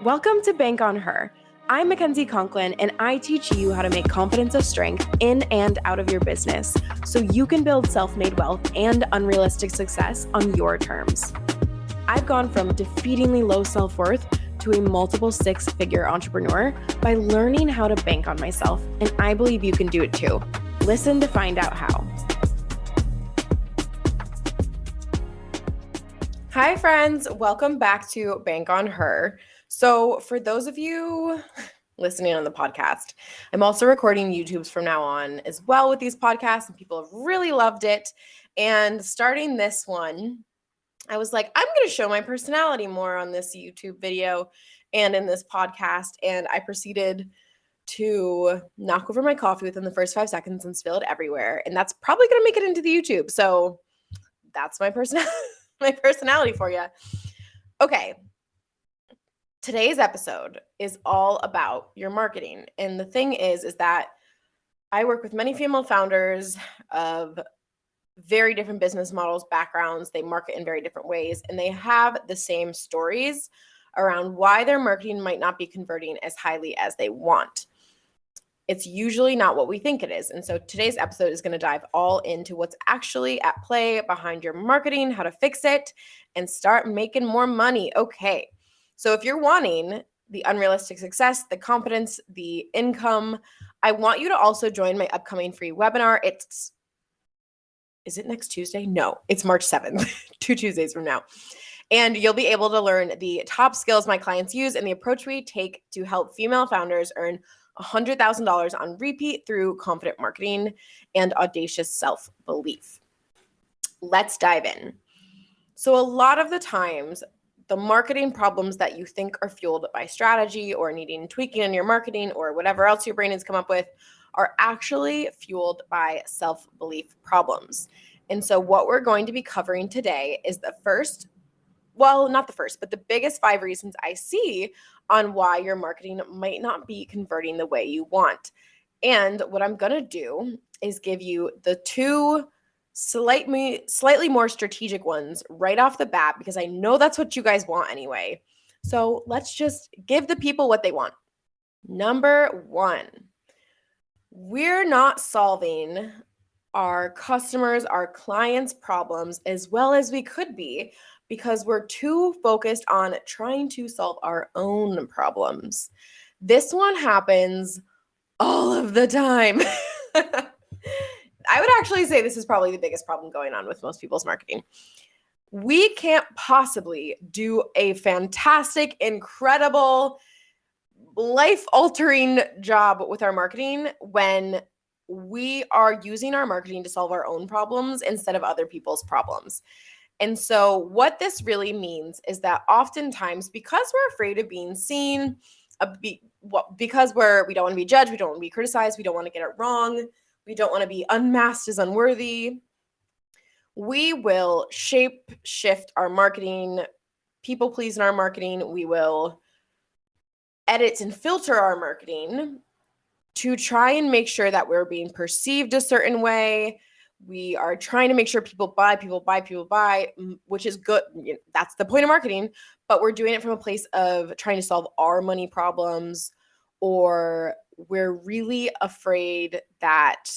Welcome to Bank on Her. I'm Makenzie Conklin, and I teach you how to make confidence a strength in and out of your business so you can build self-made wealth and unrealistic success on your terms. I've gone from defeatingly low self-worth to a multiple six-figure entrepreneur by learning how to bank on myself, and I believe you can do it too. Listen to find out how. Hi, friends. Welcome back to Bank on Her. So for those of you listening on the podcast, I'm also recording YouTubes from now on as well with these podcasts, and people have really loved it. And starting this one, I was like, I'm going to show my personality more on this YouTube video and in this podcast. And I proceeded to knock over my coffee within the first 5 seconds and spill it everywhere. And that's probably going to make it into the YouTube. So that's my personality for you. Okay. Today's episode is all about your marketing. And the thing is that I work with many female founders of very different business models, backgrounds. They market in very different ways, and they have the same stories around why their marketing might not be converting as highly as they want. It's usually not what we think it is. And so today's episode is going to dive all into what's actually at play behind your marketing, how to fix it, and start making more money. Okay. So if you're wanting the unrealistic success, the confidence, the income, I want you to also join my upcoming free webinar. Is it next Tuesday? No, it's March 7th, 2 Tuesdays from now. And you'll be able to learn the top skills my clients use and the approach we take to help female founders earn $100,000 on repeat through confident marketing and audacious self-belief. Let's dive in. So a lot of the times, the marketing problems that you think are fueled by strategy or needing tweaking in your marketing or whatever else your brain has come up with are actually fueled by self-belief problems. And so what we're going to be covering today is the biggest 5 reasons I see on why your marketing might not be converting the way you want. And what I'm going to do is give you the 2 slightly more strategic ones right off the bat, because I know that's what you guys want anyway. So let's just give the people what they want. Number 1, we're not solving our customers, our clients' problems as well as we could be because we're too focused on trying to solve our own problems. This one happens all of the time. I would actually say this is probably the biggest problem going on with most people's marketing. We can't possibly do a fantastic, incredible, life-altering job with our marketing when we are using our marketing to solve our own problems instead of other people's problems. And so what this really means is that oftentimes, because we're afraid of being seen, because we don't want to be judged, we don't want to be criticized, we don't want to get it wrong, we don't want to be unmasked as unworthy, we will shift our marketing, people please in our marketing, we will edit and filter our marketing to try and make sure that we're being perceived a certain way. We are trying to make sure people buy, which is good. That's the point of marketing, but we're doing it from a place of trying to solve our money problems, or we're really afraid that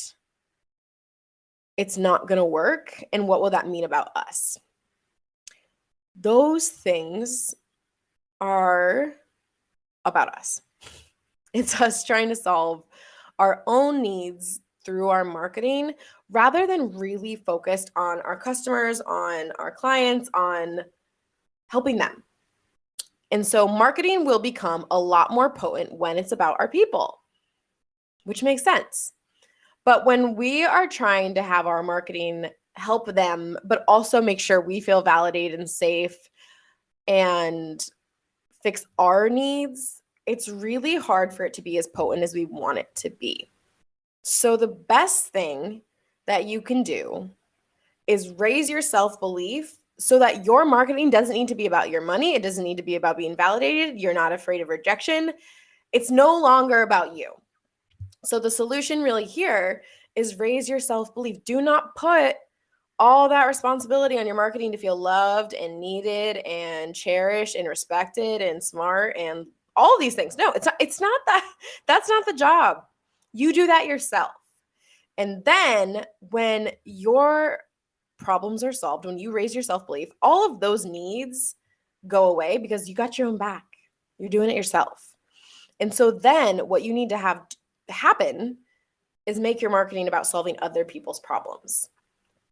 it's not going to work. And what will that mean about us? Those things are about us. It's us trying to solve our own needs through our marketing rather than really focused on our customers, on our clients, on helping them. And so marketing will become a lot more potent when it's about our people, which makes sense. But when we are trying to have our marketing help them, but also make sure we feel validated and safe and fix our needs, it's really hard for it to be as potent as we want it to be. So the best thing that you can do is raise your self-belief so that your marketing doesn't need to be about your money. It doesn't need to be about being validated. You're not afraid of rejection. It's no longer about you. So the solution really here is raise your self-belief. Do not put all that responsibility on your marketing to feel loved and needed and cherished and respected and smart and all these things. No, it's not that. That's not the job. You do that yourself. And then when your problems are solved, when you raise your self-belief, all of those needs go away because you got your own back. You're doing it yourself. And so then what you need to have happen is make your marketing about solving other people's problems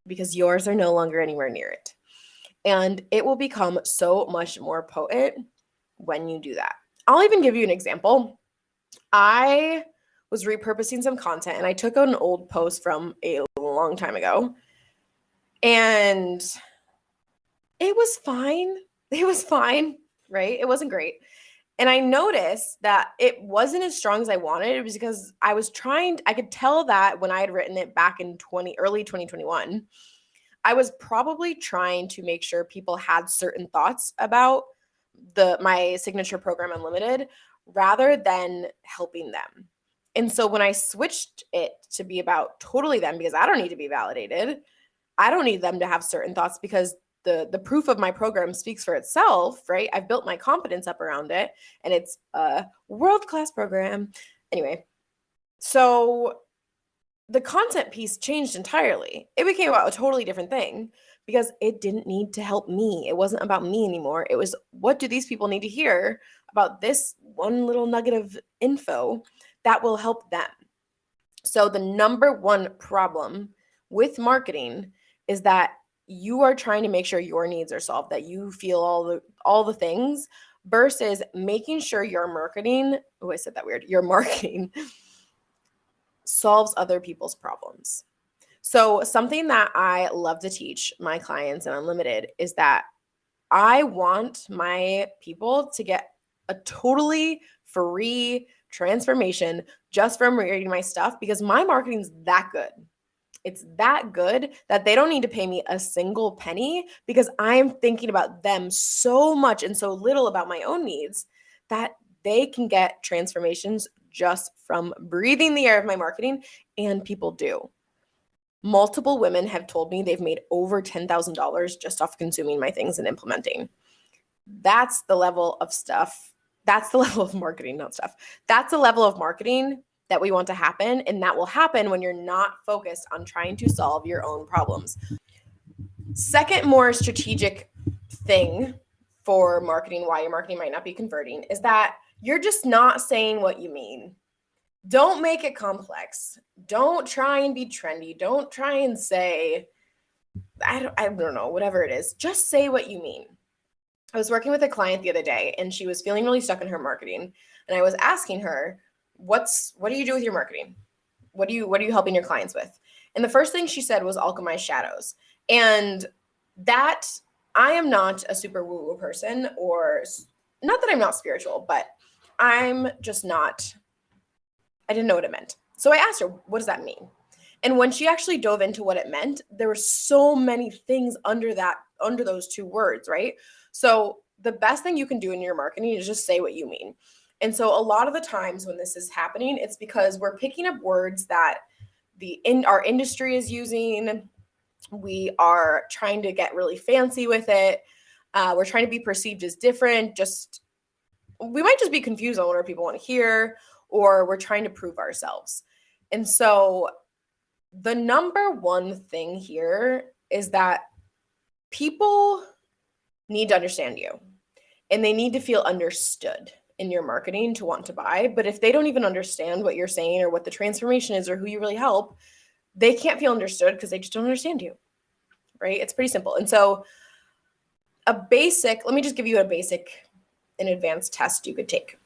because yours are no longer anywhere near it. And it will become so much more potent when you do that. I'll even give you an example. I was repurposing some content and I took an old post from a long time ago and it was fine. It was fine, right? It wasn't great. And I noticed that it wasn't as strong as I wanted. It was because I could tell that when I had written it back in early 2021, I was probably trying to make sure people had certain thoughts about my signature program Unlimited rather than helping them. And so when I switched it to be about totally them, because I don't need to be validated, I don't need them to have certain thoughts because the proof of my program speaks for itself, right? I've built my confidence up around it and it's a world-class program. Anyway, so the content piece changed entirely. It became about a totally different thing because it didn't need to help me. It wasn't about me anymore. It was, what do these people need to hear about this one little nugget of info that will help them? So the number one problem with marketing is that you are trying to make sure your needs are solved, that you feel all the things versus making sure your marketing, oh, I said that weird, your marketing solves other people's problems. So something that I love to teach my clients in Unlimited is that I want my people to get a totally free transformation just from reading my stuff because my marketing's that good. It's that good that they don't need to pay me a single penny because I'm thinking about them so much and so little about my own needs that they can get transformations just from breathing the air of my marketing, and people do. Multiple women have told me they've made over $10,000 just off consuming my things and implementing. That's the level of stuff. That's the level of marketing, not stuff. That's the level of marketing that we want to happen. And that will happen when you're not focused on trying to solve your own problems. Second, more strategic thing for marketing, why your marketing might not be converting, is that you're just not saying what you mean. Don't make it complex. Don't try and be trendy. Don't try and say, I don't know, whatever it is. Just say what you mean. I was working with a client the other day and she was feeling really stuck in her marketing. And I was asking her, what do you do with your marketing? What are you helping your clients with? And the first thing she said was alchemize shadows. And that, I am not a super woo-woo person, or not that I'm not spiritual, but I'm just not, I didn't know what it meant. So I asked her, what does that mean? And when she actually dove into what it meant, there were so many things under those two words, right? So the best thing you can do in your marketing is just say what you mean. And so a lot of the times when this is happening, it's because we're picking up words that our industry is using. We are trying to get really fancy with it. We're trying to be perceived as different. We might just be confused on what our people want to hear, or we're trying to prove ourselves. And so the number one thing here is that people need to understand you and they need to feel understood in your marketing to want to buy. But if they don't even understand what you're saying or what the transformation is or who you really help, they can't feel understood because they just don't understand you, right? It's pretty simple. And so let me just give you a basic and advanced test you could take.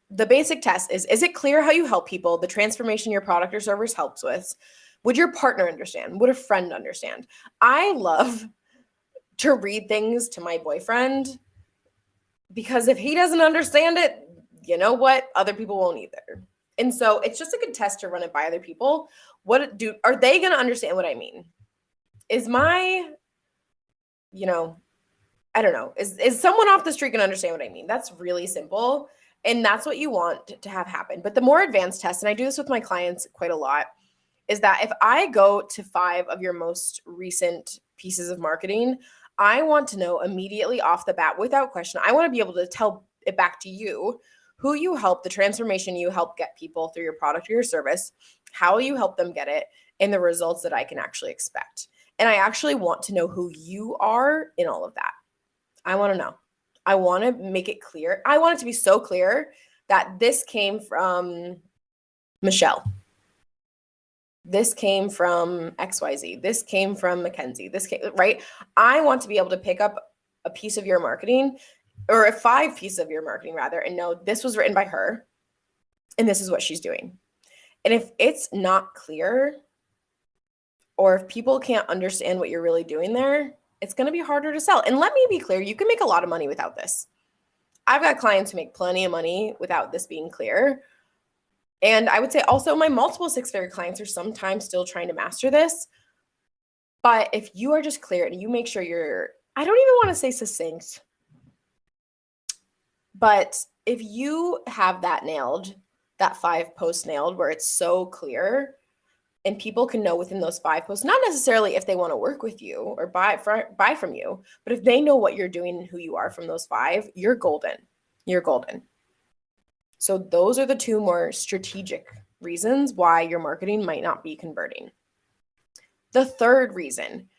The basic test is it clear how you help people, the transformation your product or service helps with? Would your partner understand? Would a friend understand? I love to read things to my boyfriend because if he doesn't understand it, you know what? Other people won't either. And so it's just a good test to run it by other people. Are they going to understand what I mean? Is I don't know. Is someone off the street going to understand what I mean? That's really simple. And that's what you want to have happen. But the more advanced test, and I do this with my clients quite a lot, is that if I go to 5 of your most recent pieces of marketing, I want to know immediately off the bat, without question, I want to be able to tell it back to you who you help, the transformation you help get people through your product or your service, how you help them get it, and the results that I can actually expect. And I actually want to know who you are in all of that. I want to know. I want to make it clear. I want it to be so clear that this came from Michelle. This came from XYZ. This came from Makenzie. This came, right? I want to be able to pick up a piece of your marketing, or a 5 piece of your marketing rather, and know this was written by her and this is what she's doing. And if it's not clear, or if people can't understand what you're really doing there, it's going to be harder to sell. And let me be clear, you can make a lot of money without this. I've got clients who make plenty of money without this being clear. And I would say also my multiple 6-figure clients are sometimes still trying to master this. But if you are just clear and you make sure you're, I don't even want to say succinct, but if you have that nailed, that 5 posts nailed, where it's so clear and people can know within those 5 posts, not necessarily if they want to work with you or buy from you, but if they know what you're doing and who you are from those 5, you're golden. You're golden. So those are the 2 more strategic reasons why your marketing might not be converting. The third reason,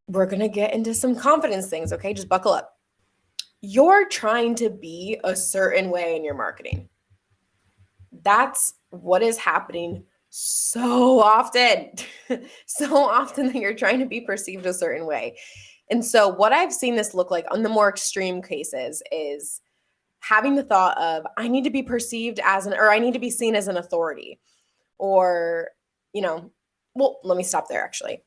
we're going to get into some confidence things, okay? Just buckle up. You're trying to be a certain way in your marketing. That's what is happening so often. So often that you're trying to be perceived a certain way. And so what I've seen this look like on the more extreme cases is having the thought of, I need to be perceived as or I need to be seen as an authority, or, well, let me stop there actually.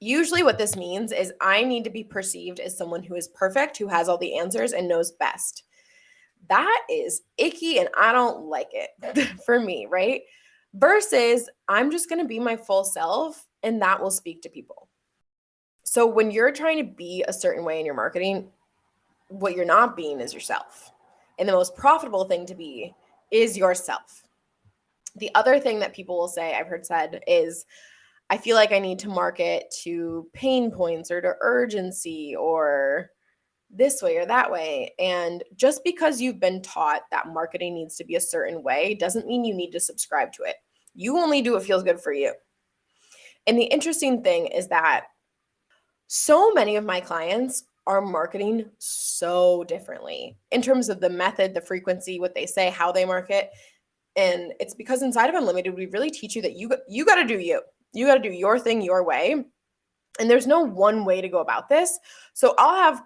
Usually what this means is I need to be perceived as someone who is perfect, who has all the answers and knows best. That is icky and I don't like it for me, right? Versus I'm just going to be my full self and that will speak to people. So when you're trying to be a certain way in your marketing, what you're not being is yourself. And the most profitable thing to be is yourself. The other thing that people will say, I've heard said, is I feel like I need to market to pain points or to urgency or this way or that way. And just because you've been taught that marketing needs to be a certain way doesn't mean you need to subscribe to it. You only do what feels good for you. And the interesting thing is that so many of my clients are marketing so differently in terms of the method, the frequency, what they say, how they market. And it's because inside of Unlimited, we really teach you that you got to do you. You got to do your thing your way. And there's no one way to go about this. So I'll have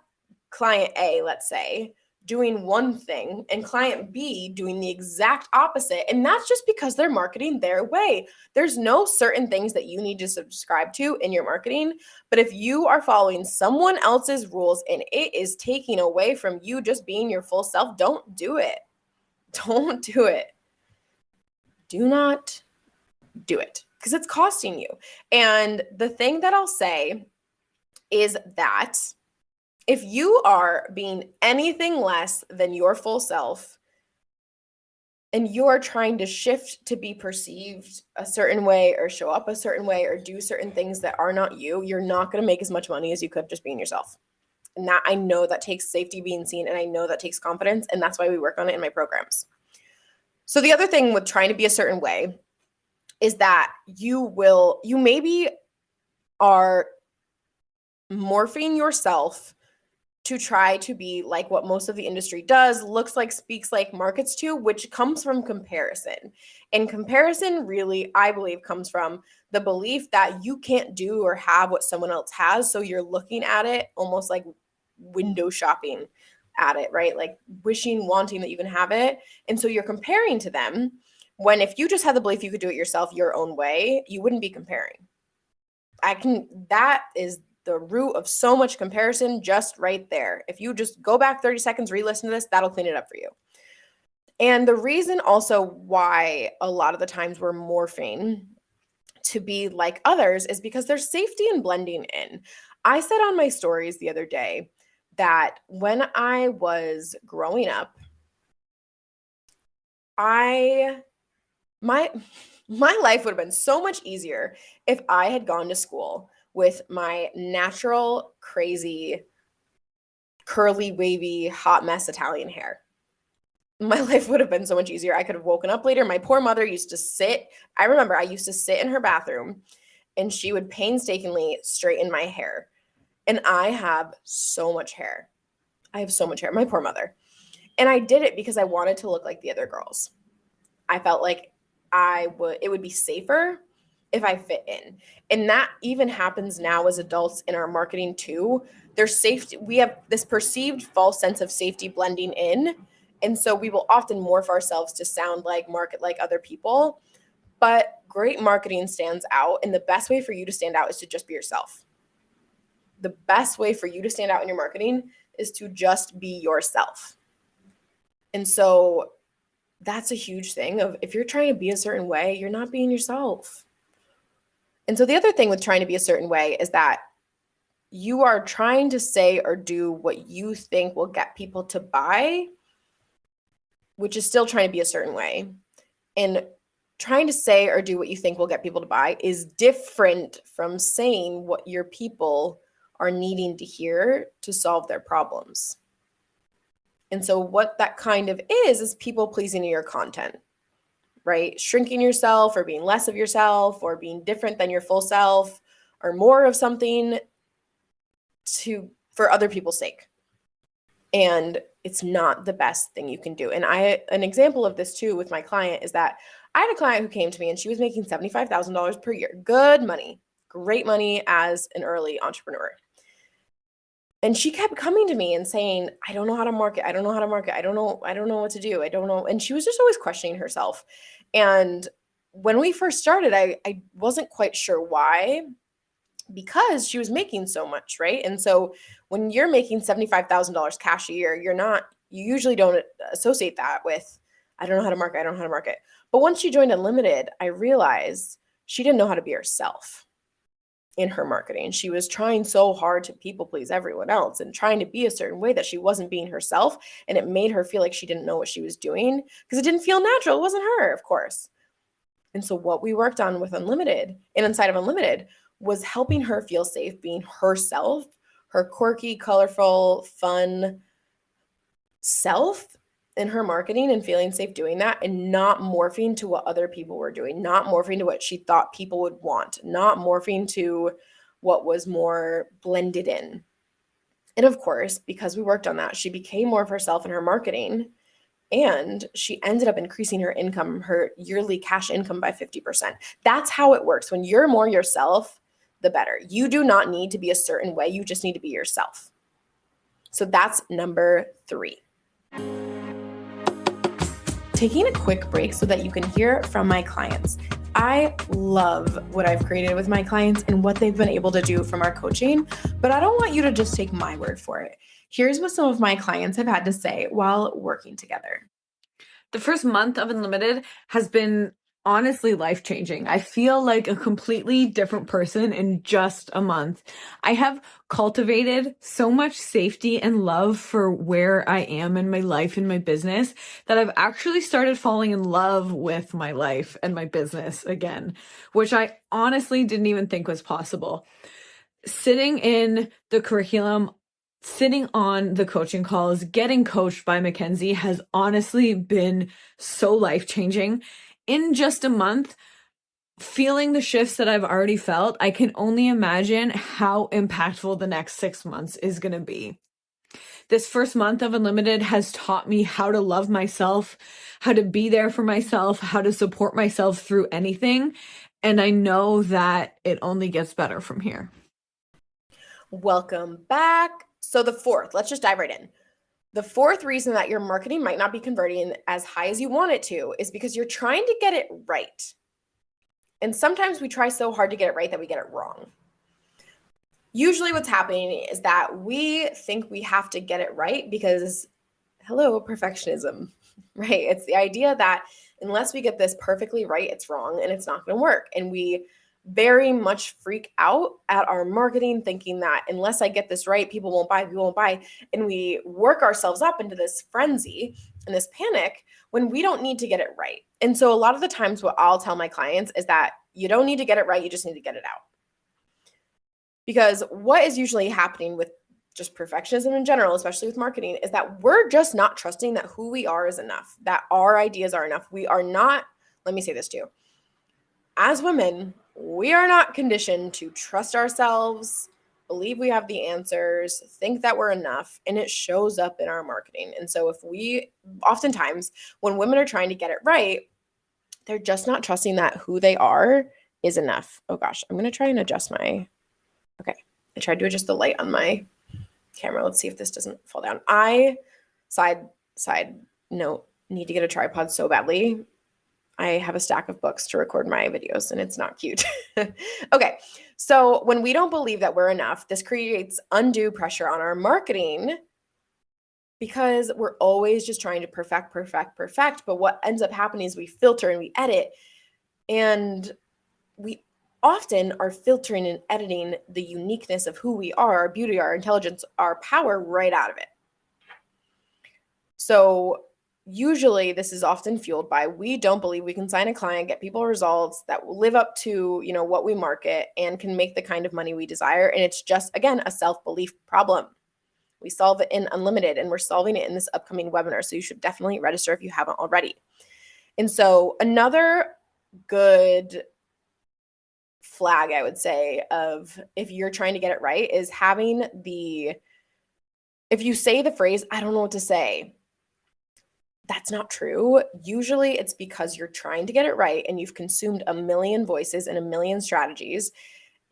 client A, let's say, doing one thing and client B doing the exact opposite. And that's just because they're marketing their way. There's no certain things that you need to subscribe to in your marketing. But if you are following someone else's rules and it is taking away from you just being your full self, don't do it. Don't do it. Do not do it because it's costing you. And the thing that I'll say is that if you are being anything less than your full self and you're trying to shift to be perceived a certain way or show up a certain way or do certain things that are not you, you're not going to make as much money as you could just being yourself. And that, I know that takes safety being seen, and I know that takes confidence, and that's why we work on it in my programs. So the other thing with trying to be a certain way is that you maybe are morphing yourself to try to be like what most of the industry does, looks like, speaks like, markets to, which comes from comparison. And comparison really, I believe, comes from the belief that you can't do or have what someone else has. So you're looking at it almost like window shopping at it, right? Like wishing, wanting that you can have it. And so you're comparing to them, when if you just had the belief you could do it yourself your own way, you wouldn't be comparing. That is the root of so much comparison just right there. If you just go back 30 seconds, re-listen to this, that'll clean it up for you. And the reason also why a lot of the times we're morphing to be like others is because there's safety in blending in. I said on my stories the other day that when I was growing up, I My my life would have been so much easier if I had gone to school with my natural, crazy, curly, wavy, hot mess Italian hair. My life would have been so much easier. I could have woken up later. My poor mother used to sit. I remember I used to sit in her bathroom and she would painstakingly straighten my hair. And I have so much hair. I have so much hair. My poor mother. And I did it because I wanted to look like the other girls. I felt like it would be safer if I fit in. And that even happens now as adults in our marketing too. There's safety. We have this perceived false sense of safety blending in. And so we will often morph ourselves to sound like, market like other people. But great marketing stands out. And the best way for you to stand out is to just be yourself. The best way for you to stand out in your marketing is to just be yourself. And so that's a huge thing of if you're trying to be a certain way, you're not being yourself. And so the other thing with trying to be a certain way is that you are trying to say or do what you think will get people to buy, which is still trying to be a certain way. And trying to say or do what you think will get people to buy is different from saying what your people are needing to hear to solve their problems. And so what that kind of is people pleasing in your content, right? Shrinking yourself or being less of yourself or being different than your full self or more of something for other people's sake. And it's not the best thing you can do. And an example of this too with my client is that I had a client who came to me and she was making $75,000 per year. Good money, great money as an early entrepreneur. And she kept coming to me and saying, I don't know how to market. I don't know how to market. I don't know what to do. I don't know. And she was just always questioning herself. And when we first started, I wasn't quite sure why, because she was making so much, right? And so when you're making $75,000 cash a year, you usually don't associate that with, I don't know how to market. I don't know how to market. But once she joined Unlimited, I realized she didn't know how to be herself in her marketing. She was trying so hard to people please everyone else and trying to be a certain way that she wasn't being herself. And it made her feel like she didn't know what she was doing because it didn't feel natural. It wasn't her, of course. And so what we worked on with Unlimited and inside of Unlimited was helping her feel safe being herself, her quirky, colorful, fun self in her marketing and feeling safe doing that and not morphing to what other people were doing, not morphing to what she thought people would want, not morphing to what was more blended in. And of course, because we worked on that, she became more of herself in her marketing and she ended up increasing her income, her yearly cash income by 50%. That's how it works. When you're more yourself, the better. You do not need to be a certain way. You just need to be yourself. So that's number 3. Taking a quick break so that you can hear from my clients. I love what I've created with my clients and what they've been able to do from our coaching, but I don't want you to just take my word for it. Here's what some of my clients have had to say while working together. The first month of Unlimited has been honestly life-changing. I feel like a completely different person in just a month. I have cultivated so much safety and love for where I am in my life and my business that I've actually started falling in love with my life and my business again, which I honestly didn't even think was possible. Sitting in the curriculum, sitting on the coaching calls, getting coached by Makenzie has honestly been so life-changing. In just a month, feeling the shifts that I've already felt, I can only imagine how impactful the next 6 months is going to be. This first month of Unlimited has taught me how to love myself, how to be there for myself, how to support myself through anything. And I know that it only gets better from here. Welcome back. So the 4th, let's just dive right in. The 4th reason that your marketing might not be converting as high as you want it to is because you're trying to get it right. And sometimes we try so hard to get it right that we get it wrong. Usually what's happening is that we think we have to get it right because, hello, perfectionism, right? It's the idea that unless we get this perfectly right, it's wrong and it's not going to work. And we very much freak out at our marketing, thinking that unless I get this right, people won't buy. And we work ourselves up into this frenzy and this panic when we don't need to get it right. And so a lot of the times what I'll tell my clients is that you don't need to get it right, you just need to get it out. Because what is usually happening with just perfectionism in general, especially with marketing, is that we're just not trusting that who we are is enough, that our ideas are enough. We are not, let me say this too. As women, we are not conditioned to trust ourselves, believe we have the answers, think that we're enough, and it shows up in our marketing. And so if we, oftentimes, when women are trying to get it right, they're just not trusting that who they are is enough. Oh gosh, I'm going to try and adjust my, okay. I tried to adjust the light on my camera. Let's see if this doesn't fall down. I, side note, need to get a tripod so badly. I have a stack of books to record my videos and it's not cute. Okay. So when we don't believe that we're enough, this creates undue pressure on our marketing because we're always just trying to perfect. But what ends up happening is we filter and we edit, and we often are filtering and editing the uniqueness of who we are, our beauty, our intelligence, our power right out of it. So usually this is often fueled by we don't believe we can sign a client, get people results that will live up to, what we market and can make the kind of money we desire. And it's just, again, a self-belief problem. We solve it in Unlimited, and we're solving it in this upcoming webinar. So you should definitely register if you haven't already. And so another good flag, I would say, of if you're trying to get it right is having if you say the phrase, I don't know what to say, that's not true. Usually it's because you're trying to get it right and you've consumed a million voices and a million strategies.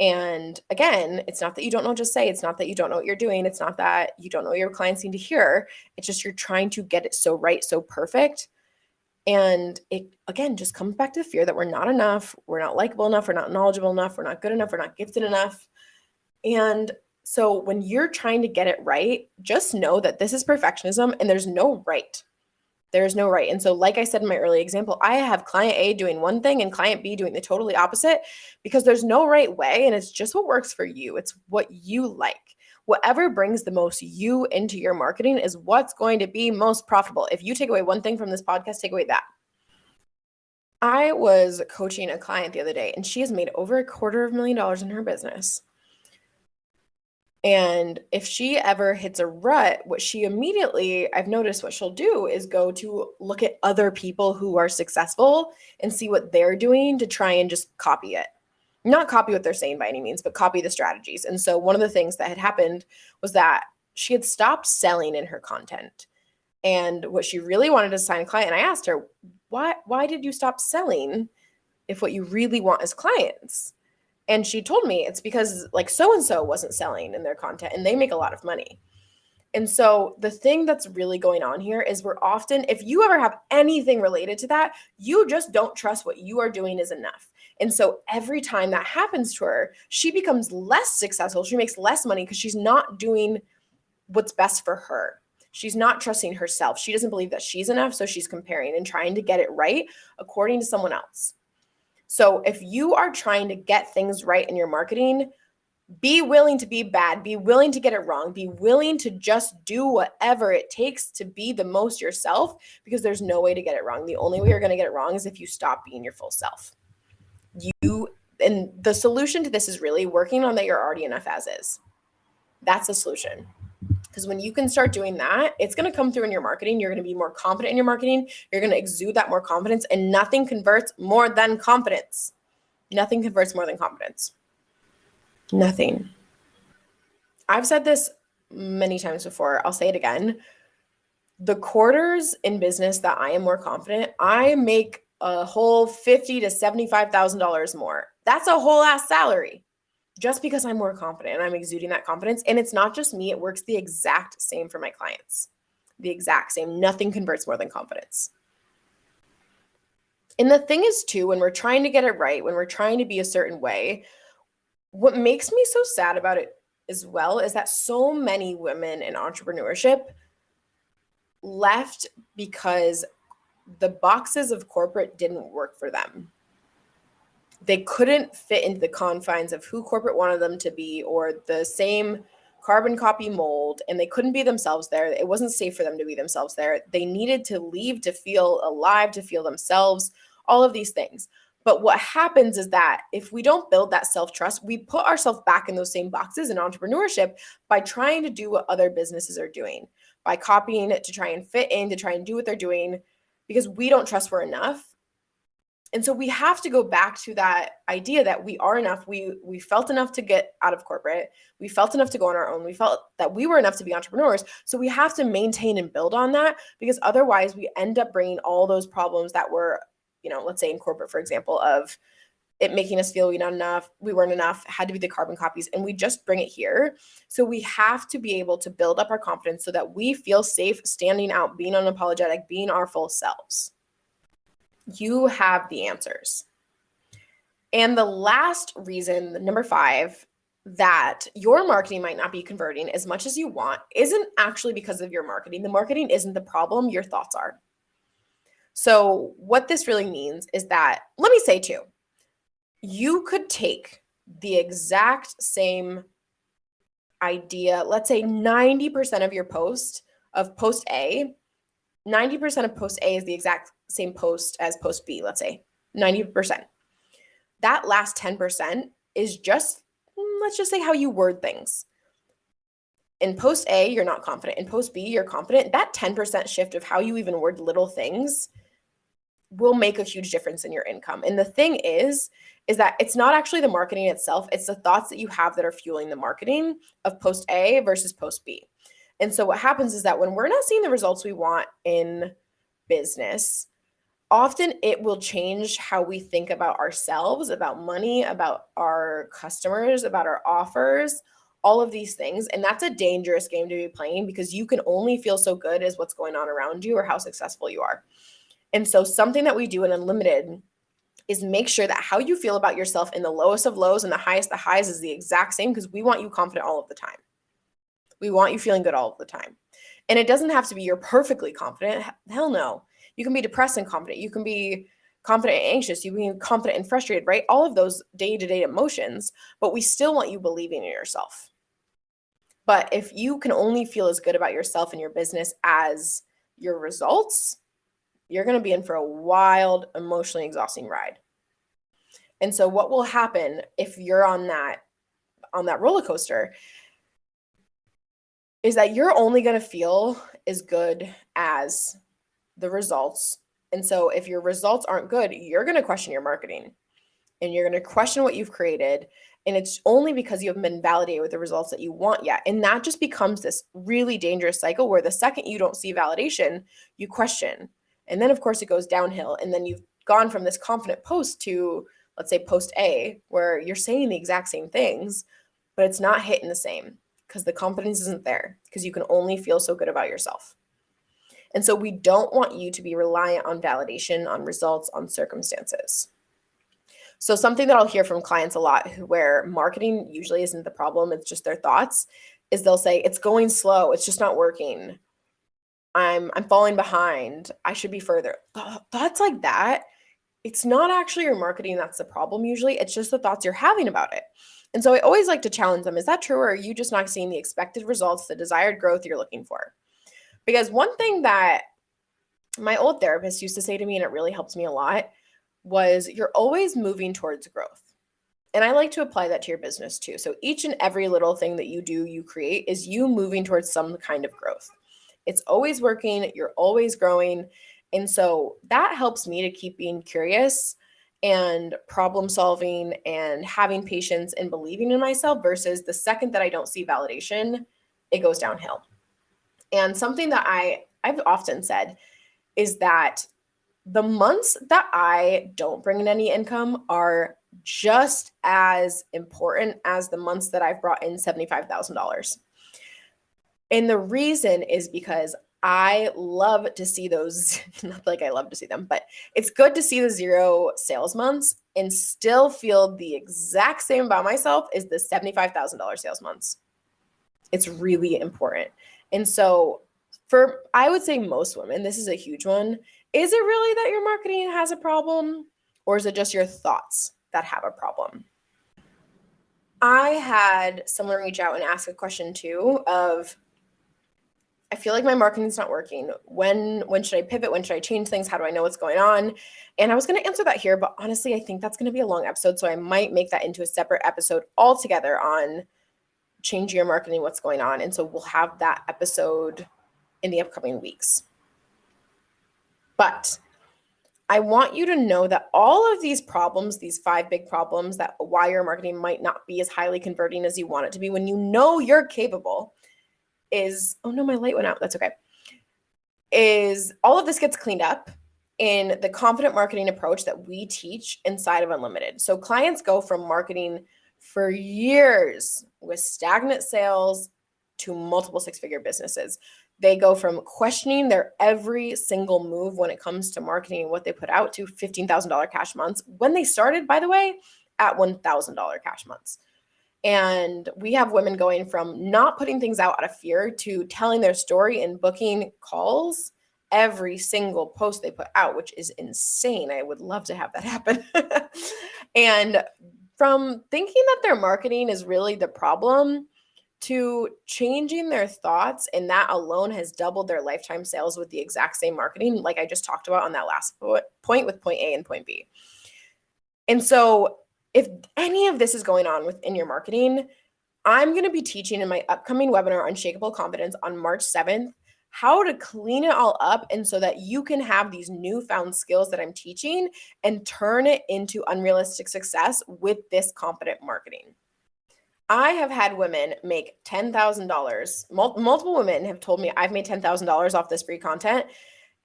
And again, it's not that you don't know what to say. It's not that you don't know what you're doing. It's not that you don't know what your clients need to hear. It's just you're trying to get it so right, so perfect. And it, again, just comes back to the fear that we're not enough. We're not likable enough. We're not knowledgeable enough. We're not good enough. We're not gifted enough. And so when you're trying to get it right, just know that this is perfectionism and there's no right. There's no right. And so, like I said in my early example, I have client A doing one thing and client B doing the totally opposite because there's no right way. And it's just what works for you. It's what you like. Whatever brings the most you into your marketing is what's going to be most profitable. If you take away one thing from this podcast, take away that. I was coaching a client the other day and she has made over $250,000 in her business. And if she ever hits a rut, what she immediately, I've noticed what she'll do is go to look at other people who are successful and see what they're doing to try and just copy it. Not copy what they're saying by any means, but copy the strategies. And so one of the things that had happened was that she had stopped selling in her content. And what she really wanted to sign a client, and I asked her, why did you stop selling if what you really want is clients? And she told me it's because like so-and-so wasn't selling in their content and they make a lot of money. And so the thing that's really going on here is we're often, if you ever have anything related to that, you just don't trust what you are doing is enough. And so every time that happens to her, she becomes less successful. She makes less money because she's not doing what's best for her. She's not trusting herself. She doesn't believe that she's enough. So she's comparing and trying to get it right according to someone else. So if you are trying to get things right in your marketing, be willing to be bad, be willing to get it wrong, be willing to just do whatever it takes to be the most yourself, because there's no way to get it wrong. The only way you're going to get it wrong is if you stop being your full self. And the solution to this is really working on that you're already enough as is. That's the solution. Because when you can start doing that, it's going to come through in your marketing. You're going to be more confident in your marketing. You're going to exude that more confidence, and nothing converts more than confidence. Nothing converts more than confidence. Nothing. I've said this many times before. I'll say it again. The quarters in business that I am more confident, I make a whole $50,000 to $75,000 more. That's a whole ass salary. Just because I'm more confident and I'm exuding that confidence. And it's not just me, it works the exact same for my clients. The exact same. Nothing converts more than confidence. And the thing is too, when we're trying to get it right, when we're trying to be a certain way, what makes me so sad about it as well is that so many women in entrepreneurship left because the boxes of corporate didn't work for them. They couldn't fit into the confines of who corporate wanted them to be or the same carbon copy mold, and they couldn't be themselves there. It wasn't safe for them to be themselves there. They needed to leave to feel alive, to feel themselves, all of these things. But what happens is that if we don't build that self-trust, we put ourselves back in those same boxes in entrepreneurship by trying to do what other businesses are doing, by copying it to try and fit in, to try and do what they're doing, because we don't trust we're enough. And so we have to go back to that idea that we are enough. We felt enough to get out of corporate. We felt enough to go on our own. We felt that we were enough to be entrepreneurs. So we have to maintain and build on that, because otherwise we end up bringing all those problems that were, let's say in corporate, for example, of it making us feel we weren't enough, had to be the carbon copies, and we just bring it here. So we have to be able to build up our confidence so that we feel safe standing out, being unapologetic, being our full selves. You have the answers. And the last reason, number 5, that your marketing might not be converting as much as you want isn't actually because of your marketing. The marketing isn't the problem, your thoughts are. So what this really means is that, let me say too, you could take the exact same idea, let's say 90% of your post A, 90% of post A is the exact same post as post B, let's say 90%. That last 10% is just, let's just say how you word things. In post A, you're not confident. In post B, you're confident. That 10% shift of how you even word little things will make a huge difference in your income. And the thing is that it's not actually the marketing itself. It's the thoughts that you have that are fueling the marketing of post A versus post B. And so what happens is that when we're not seeing the results we want in business, often it will change how we think about ourselves, about money, about our customers, about our offers, all of these things. And that's a dangerous game to be playing, because you can only feel so good as what's going on around you or how successful you are. And so something that we do in Unlimited is make sure that how you feel about yourself in the lowest of lows and the highest of highs is the exact same, because we want you confident all of the time. We want you feeling good all of the time. And it doesn't have to be you're perfectly confident. Hell no. You can be depressed and confident. You can be confident and anxious. You can be confident and frustrated, right? All of those day-to-day emotions, but we still want you believing in yourself. But if you can only feel as good about yourself and your business as your results, you're going to be in for a wild, emotionally exhausting ride. And so what will happen if you're on that roller coaster is that you're only going to feel as good as the results. And so if your results aren't good, you're going to question your marketing and you're going to question what you've created. And it's only because you haven't been validated with the results that you want yet. And that just becomes this really dangerous cycle where the second you don't see validation, you question. And then, of course, it goes downhill. And then you've gone from this confident post to, let's say, post A, where you're saying the exact same things, but it's not hitting the same because the confidence isn't there, because you can only feel so good about yourself. And so we don't want you to be reliant on validation, on results, on circumstances. So something that I'll hear from clients a lot, where marketing usually isn't the problem, it's just their thoughts, is they'll say, it's going slow, it's just not working. I'm falling behind. I should be further. Thoughts like that, it's not actually your marketing that's the problem usually. It's just the thoughts you're having about it. And so I always like to challenge them. Is that true? Or are you just not seeing the expected results, the desired growth you're looking for? Because one thing that my old therapist used to say to me, and it really helps me a lot, was you're always moving towards growth. And I like to apply that to your business too. So each and every little thing that you do, you create, is you moving towards some kind of growth. It's always working. You're always growing. And so that helps me to keep being curious and problem solving and having patience and believing in myself, versus the second that I don't see validation, it goes downhill. And something that I've often said is that the months that I don't bring in any income are just as important as the months that I've brought in $75,000. And the reason is because I love to see those, not like I love to see them, but it's good to see the 0 sales months and still feel the exact same about myself as the $75,000 sales months. It's really important. And so for, I would say most women, this is a huge one. Is it really that your marketing has a problem, or is it just your thoughts? that have a problem. I had someone reach out and ask a question too of, I feel like my marketing's not working. When should I pivot? When should I change things? How do I know what's going on? And I was going to answer that here, but honestly, I think that's going to be a long episode. So I might make that into a separate episode altogether on changing your marketing, what's going on. And so we'll have that episode in the upcoming weeks. But I want you to know that all of these problems, these 5 big problems that why your marketing might not be as highly converting as you want it to be when you know you're capable is, oh no, my light went out. That's okay. Is all of this gets cleaned up in the confident marketing approach that we teach inside of Unlimited. So clients go from marketing for years with stagnant sales to multiple 6-figure businesses. They go from questioning their every single move when it comes to marketing and what they put out to $15,000 cash months when they started, by the way, at $1,000 cash months. And we have women going from not putting things out of fear to telling their story and booking calls every single post they put out, which is insane. I would love to have that happen. And from thinking that their marketing is really the problem to changing their thoughts, and that alone has doubled their lifetime sales with the exact same marketing, like I just talked about on that last point with point A and point B. And so if any of this is going on within your marketing, I'm going to be teaching in my upcoming webinar, Unshakable Confidence, on March 7th, how to clean it all up and so that you can have these newfound skills that I'm teaching and turn it into unrealistic success with this confident marketing. I have had women make $10,000. Multiple women have told me I've made $10,000 off this free content.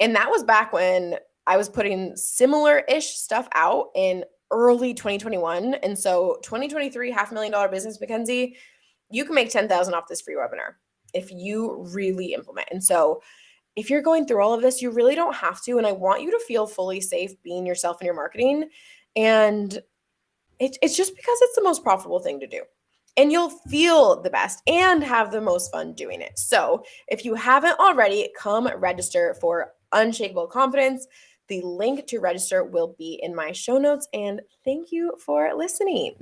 And that was back when I was putting similar-ish stuff out in early 2021. And so 2023, $500,000 business, Makenzie, you can make $10,000 off this free webinar if you really implement. And so if you're going through all of this, you really don't have to. And I want you to feel fully safe being yourself in your marketing. And it's just because it's the most profitable thing to do. And you'll feel the best and have the most fun doing it. So if you haven't already, come register for Unshakable Confidence. The link to register will be in my show notes. And thank you for listening.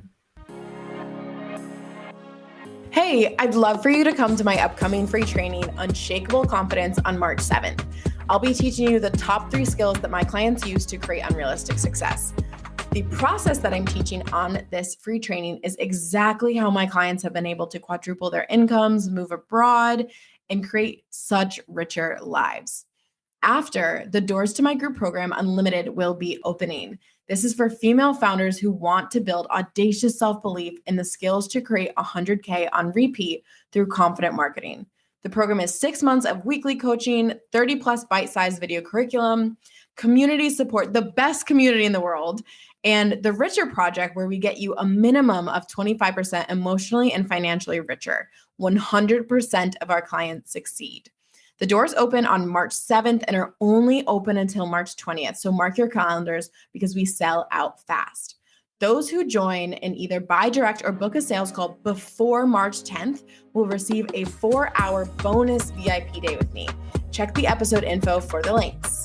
Hey, I'd love for you to come to my upcoming free training, Unshakable Confidence, on March 7th. I'll be teaching you the top 3 skills that my clients use to create unrealistic success. The process that I'm teaching on this free training is exactly how my clients have been able to quadruple their incomes, move abroad, and create such richer lives. After, the doors to my group program, Unlimited, will be opening. This is for female founders who want to build audacious self-belief and the skills to create 100K on repeat through confident marketing. The program is 6 months of weekly coaching, 30 plus bite-sized video curriculum, community support, the best community in the world, and the Richer Project, where we get you a minimum of 25% emotionally and financially richer. 100% of our clients succeed. The doors open on March 7th and are only open until March 20th. So mark your calendars because we sell out fast. Those who join and either buy direct or book a sales call before March 10th will receive a 4-hour bonus VIP day with me. Check the episode info for the links.